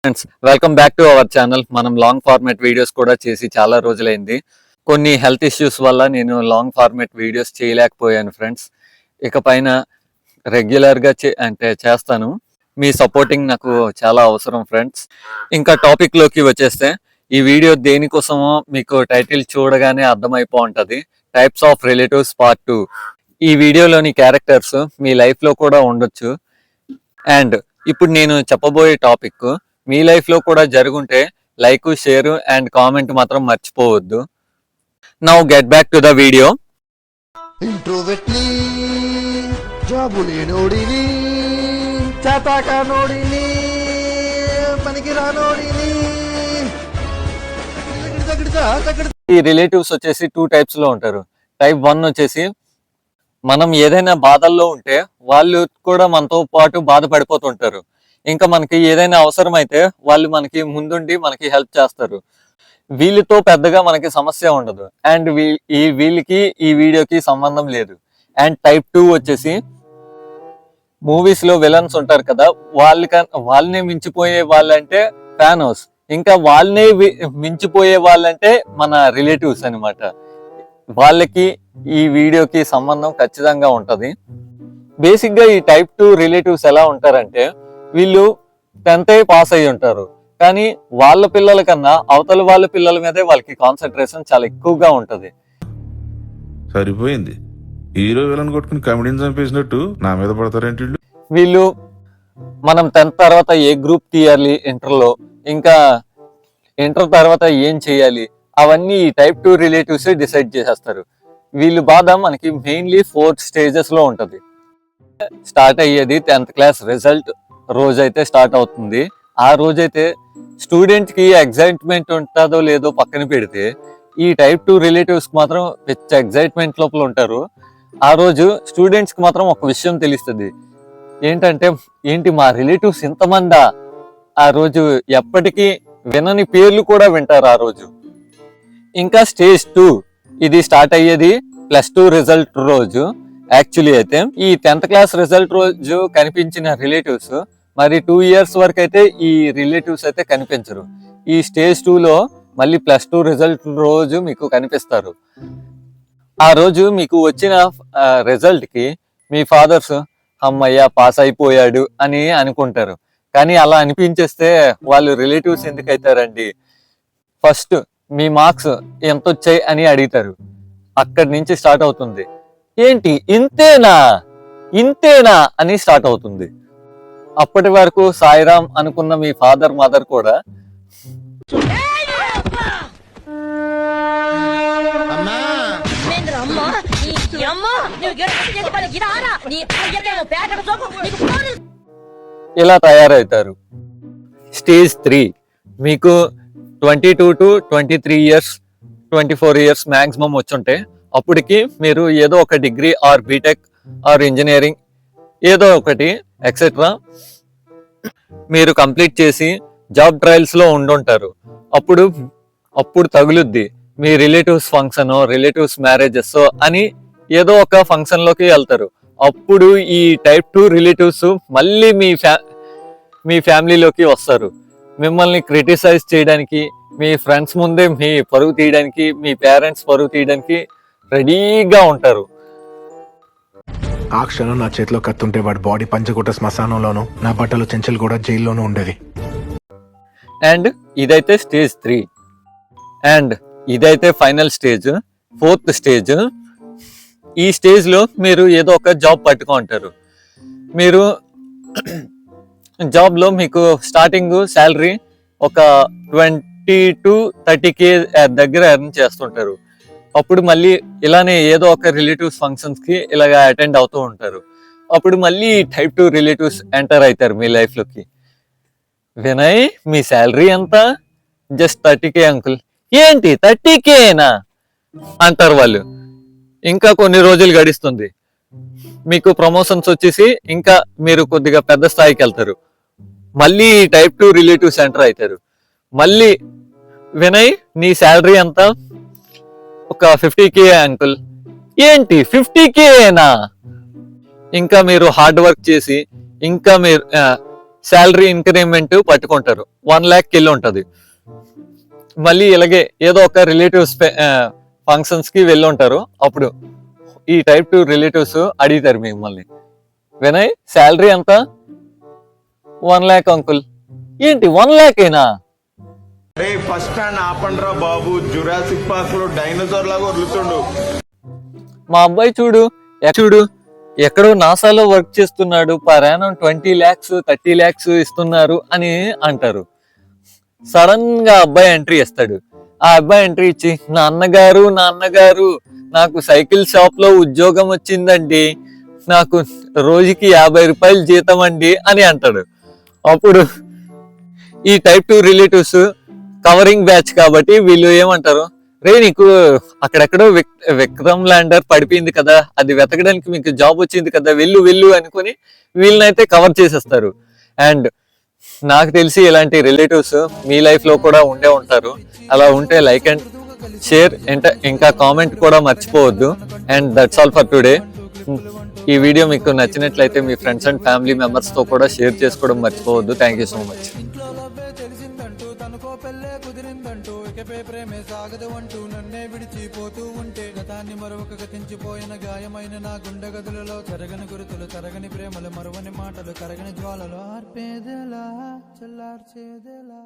Friends, welcome back to our channel. మనం long format videos కూడా చేసి చాలా రోజులైంది. కొన్ని హెల్త్ ఇష్యూస్ వల్ల నేను లాంగ్ ఫార్మాట్ వీడియోస్ చేయలేకపోయాను ఫ్రెండ్స్. ఇకపైన రెగ్యులర్గా చేస్తాను. మీ సపోర్టింగ్ నాకు చాలా అవసరం ఫ్రెండ్స్. ఇంకా టాపిక్లోకి వచ్చేస్తే, ఈ వీడియో దేనికోసమో మీకు టైటిల్ చూడగానే అర్థమైపో ఉంటుంది. Types of relatives part 2. ఈ వీడియోలోని క్యారెక్టర్స్ మీ లైఫ్లో కూడా ఉండొచ్చు. అండ్ ఇప్పుడు నేను చెప్పబోయే టాపిక్ మీ లైఫ్లో కూడా జరుగుంటే లైక్, షేర్ అండ్ కామెంట్ మాత్రం మర్చిపోవద్దు. Now get back to the video. ఇంట్రోవర్ట్ని జాబు లేనోడిని చాతాక నోడిని పనికి రానోడిని. ఈ రిలేటివ్స్ వచ్చేసి 2 టైప్స్ లో ఉంటారు. టైప్ 1 వచ్చేసి మనం ఏదైనా బాధల్లో ఉంటే వాళ్ళు కూడా మనతో పాటు బాధపడిపోతుంటారు. ఇంకా మనకి ఏదైనా అవసరం అయితే వాళ్ళు మనకి ముందుండి మనకి హెల్ప్ చేస్తారు. వీళ్ళతో పెద్దగా మనకి సమస్య ఉండదు. అండ్ వీళ్ళకి ఈ వీడియోకి సంబంధం లేదు. అండ్ టైప్ 2 వచ్చేసి మూవీస్ లో విలన్స్ ఉంటారు కదా, వాళ్ళని మించిపోయే వాళ్ళంటే ఫ్యానోస్. ఇంకా వాళ్ళనే మించిపోయే వాళ్ళంటే మన రిలేటివ్స్ అనమాట. వాళ్ళకి ఈ వీడియోకి సంబంధం ఖచ్చితంగా ఉంటది. బేసిక్ గా ఈ టైప్ 2 రిలేటివ్స్ ఎలా ఉంటారంటే, వీళ్ళు 10th పాస్ అయ్యి ఉంటారు, కానీ వాళ్ళ పిల్లల కన్నా అవతల వాళ్ళ పిల్లల మీదే వాళ్ళకి కాన్సన్ట్రేషన్ చాలా ఎక్కువగా ఉంటది. సరిపోయింది, హీరో విలన్ కొట్టుకుని కమెడీని చంపేసినట్టు నా మీద పడతారేంటి వీళ్ళు. మనం 10th తర్వాత ఏ గ్రూప్ తీయాలి ఇంటర్లో, ఇంకా ఇంటర్ తర్వాత ఏం చేయాలి, అవన్నీ ఈ టైప్ 2 రిలేటివ్స్ డిసైడ్ చేసేస్తారు. వీళ్ళు బాధ మనకి మెయిన్లీ 4 స్టేజెస్ లో ఉంటది. స్టార్ట్ అయ్యేది 10th క్లాస్ రిజల్ట్ రోజైతే స్టార్ట్ అవుతుంది. ఆ రోజైతే స్టూడెంట్ కి ఎగ్జైట్మెంట్ ఉంటుందో లేదో పక్కన పెడితే, ఈ టైప్ 2 రిలేటివ్స్ కి మాత్రం పెద్ద ఎగ్జైట్మెంట్ లోపల ఉంటారు. ఆ రోజు స్టూడెంట్స్ కి మాత్రం ఒక విషయం తెలుస్తుంది. ఏంటంటే, ఏంటి మా రిలేటివ్స్ ఇంతమందా? ఆ రోజు ఎప్పటికీ వినని పేర్లు కూడా వింటారు ఆ రోజు. ఇంకా స్టేజ్ 2 ఇది స్టార్ట్ అయ్యేది +2 రిజల్ట్ రోజు. యాక్చువల్లీ అయితే ఈ 10th క్లాస్ రిజల్ట్ రోజు కనిపించిన రిలేటివ్స్ మరి 2 years వరకు అయితే ఈ రిలేటివ్స్ అయితే కనిపించరు. ఈ స్టేజ్ 2లో మళ్ళీ +2 రిజల్ట్ రోజు మీకు కనిపిస్తారు. ఆ రోజు మీకు వచ్చిన రిజల్ట్ కి మీ ఫాదర్స్ అమ్మయ్య పాస్ అయిపోయాడు అని అనుకుంటారు. కానీ అలా అనిపించేస్తే వాళ్ళు రిలేటివ్స్ ఎందుకు అవుతారండి? ఫస్ట్ మీ మార్క్స్ ఎంత వచ్చాయి అని అడుగుతారు. అక్కడి నుంచి స్టార్ట్ అవుతుంది. ఏంటి ఇంతేనా ఇంతేనా అని స్టార్ట్ అవుతుంది. అప్పటి వరకు సాయిరామ్ అనుకున్న మీ ఫాదర్ మదర్ కూడా ఇలా తయారవుతారు. స్టేజ్ 3 మీకు 22 to 23 years 24 years మ్యాక్సిమం వచ్చుంటే, అప్పటికి మీరు ఏదో ఒక degree or BTech or engineering ఏదో ఒకటి ఎక్సెట్రా మీరు కంప్లీట్ చేసి జాబ్ ట్రయల్స్ లో ఉండుంటారు. అప్పుడు తగులుద్ది మీ రిలేటివ్స్ ఫంక్షన్, రిలేటివ్స్ మ్యారేజెస్ అని ఏదో ఒక ఫంక్షన్ లోకి వెళ్తారు. అప్పుడు ఈ టైప్ 2 రిలేటివ్స్ మళ్ళీ మీ ఫ్యామిలీలోకి వస్తారు. మిమ్మల్ని క్రిటిసైజ్ చేయడానికి, మీ ఫ్రెండ్స్ ముందే మీ పరువు తీయడానికి, మీ పేరెంట్స్ పరువు తీయడానికి రెడీగా ఉంటారు. ఆ క్షణం నా చేతిలో కత్తుంటే వాడి బాడీ పంచగుట్ట శ్మశానంలోను, నా బట్టలు చెంచలు కూడా జైల్లోనూ ఉండేది. అండ్ ఇదైతే స్టేజ్ 3. అండ్ ఇదైతే ఫైనల్ స్టేజ్, 4th స్టేజ్. ఈ స్టేజ్ లో మీరు ఏదో ఒక జాబ్ పట్టుకుంటారు. మీరు జాబ్ లో మీకు స్టార్టింగ్ శాలరీ ఒక 20 to 30K దగ్గర ఎర్న్ చేస్తుంటారు. అప్పుడు మళ్ళీ ఇలానే ఏదో ఒక రిలేటివ్స్ ఫంక్షన్స్ కి ఇలాగ అటెండ్ అవుతూ ఉంటారు. అప్పుడు మళ్ళీ టైప్ 2 రిలేటివ్స్ ఎంటర్ అవుతారు మీ లైఫ్ లోకి. వినయ్, మీ శాలరీ ఎంత? Just 30K uncle. ఏంటి 30Kనా అంటారు వాళ్ళు. ఇంకా కొన్ని రోజులు గడిస్తుంది, మీకు ప్రమోషన్స్ వచ్చేసి ఇంకా మీరు కొద్దిగా పెద్ద స్థాయికి వెళ్తారు. మళ్ళీ టైప్ 2 రిలేటివ్స్ ఎంటర్ అవుతారు. మళ్ళీ వినయ్, నీ శాలరీ ఎంత? ఒక 50K అంకుల్. ఏంటి 50Kనా? ఇంకా మీరు హార్డ్ వర్క్ చేసి ఇంకా మీరు శాలరీ ఇంక్రిమెంట్ పట్టుకుంటారు, 1 lakh కిలో ఉంటది. మళ్ళీ ఇలాగే ఏదో ఒక రిలేటివ్స్ ఫంక్షన్స్ కి వెళ్ళి ఉంటారు. అప్పుడు ఈ టైప్ 2 రిలేటివ్స్ అడుగుతారు మిమ్మల్ని, వినయ్ శాలరీ ఎంత? 1 lakh అంకుల్. ఏంటి 1 lakh ఏనా? రే ఫస్ట్ స్టాండ్ ఆపండ్రా బాబు, జురాసిక్ పార్క్ లో డైనోసార్ లాగా వదులుతుండు. మా అబ్బాయి చూడు ఎక్కడో నాసాలో వర్క్ చేస్తున్నాడు, పర్ యానం 20 lakhs 30 lakhs ఇస్తున్నారు అని అంటారు. సడన్ గా అబ్బాయి ఎంట్రీ ఇస్తాడు. ఆ అబ్బాయి ఎంట్రీ ఇచ్చి, నాన్నగారు నాకు సైకిల్ షాప్ లో ఉద్యోగం వచ్చిందండి, నాకు రోజుకి 50 రూపాయలు జీతం అండి అని అంటాడు. అప్పుడు ఈ టైప్ 2 రిలేటివ్స్ కవరింగ్ బ్యాచ్ కాబట్టి వీళ్ళు ఏమంటారు, రే నీకు అక్కడెక్కడో విక్రమ్ ల్యాండర్ పడిపోయింది కదా, అది వెతకడానికి మీకు జాబ్ వచ్చింది కదా, వెళ్ళు అనుకుని వీళ్ళనైతే కవర్ చేసేస్తారు. అండ్ నాకు తెలిసి ఇలాంటి రిలేటివ్స్ మీ లైఫ్ లో కూడా ఉండే ఉంటారు. అలా ఉంటే లైక్ అండ్ షేర్, ఇంకా కామెంట్ కూడా మర్చిపోవద్దు. And that's all for today. ఈ వీడియో మీకు నచ్చినట్లయితే మీ ఫ్రెండ్స్ అండ్ ఫ్యామిలీ మెంబర్స్ తో కూడా షేర్ చేసుకోవడం మర్చిపోవద్దు. Thank you so much. పెళ్ళే కుదిరిందంటూ ఇకపై ప్రేమే సాగదు అంటూ నన్నే విడిచిపోతూ ఉంటే గతాన్ని మరొక గతించిపోయిన గాయమైన నా గుండె గదులలో చెరగని గురుతులు, తరగని ప్రేమలు, మరువని మాటలు, కరగని జ్వాలలు, ఆర్పేదెలా చల్లార్చేదెలా.